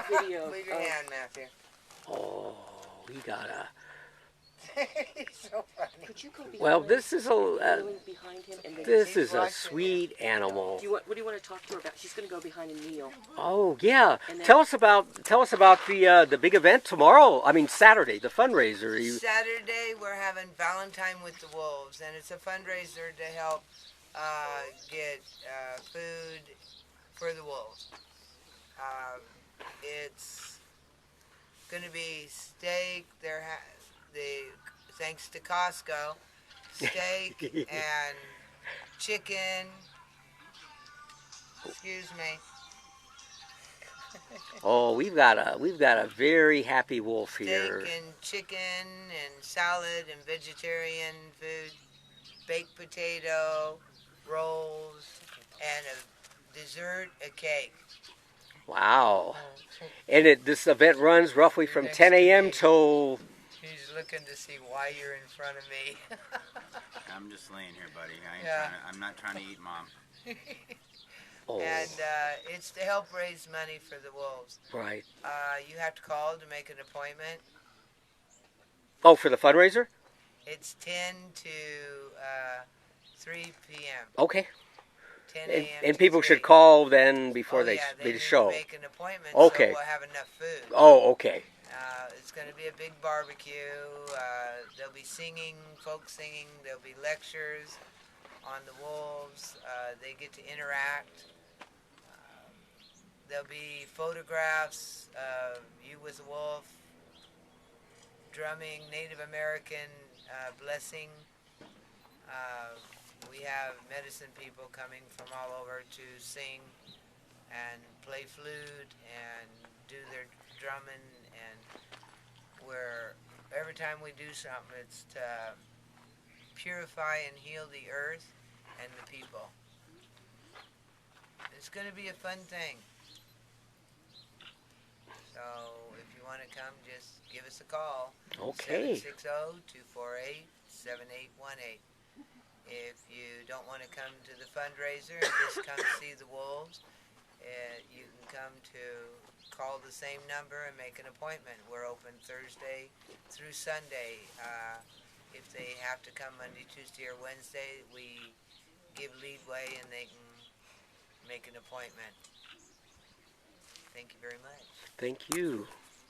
video. Leave your hand, Matthew. Oh, we got a... He's so funny. Could you go behind Well, him? this is a... Behind him and then This He's is a watching sweet animal. what do you want to talk to her about? She's going to go behind and kneel. Oh yeah, And then- tell us about the big event tomorrow. I mean Saturday, the fundraiser. Saturday we're having Valentine with the Wolves, and it's a fundraiser to help get food for the wolves. It's going to be steak. Thanks to Costco, steak and chicken. Excuse me. Oh, we've got a very happy wolf here. Steak and chicken and salad and vegetarian food, baked potato, rolls, and a dessert, a cake. Wow. And this event runs roughly from 10 a.m. till... He's looking to see why you're in front of me. I'm just laying here, buddy. Yeah. I'm not trying to eat, Mom. Oh, And it's to help raise money for the wolves. right. You have to call to make an appointment. Oh, for the fundraiser? It's 10 to 3 p.m. Okay. 10 a.m. And to people 3. should call then before They they need show. to make an appointment Okay. so we'll have enough food. Oh, okay. It's going to be a big barbecue. There'll be singing, folk singing. There'll be lectures on the wolves. They get to interact. There'll be photographs of you with a wolf, drumming, Native American blessing. We have medicine people coming from all over to sing and play flute and do their drumming, and every time we do something, it's to purify and heal the earth and the people. It's going to be a fun thing. So if you want to come, just give us a call. Okay. 760-248-7818. If you don't want to come to the fundraiser and just come see the wolves, you can come to call the same number and make an appointment. We're open Thursday through Sunday. If they have to come Monday, Tuesday, or Wednesday, we give leadway and they can make an appointment. Thank you very much. Thank you.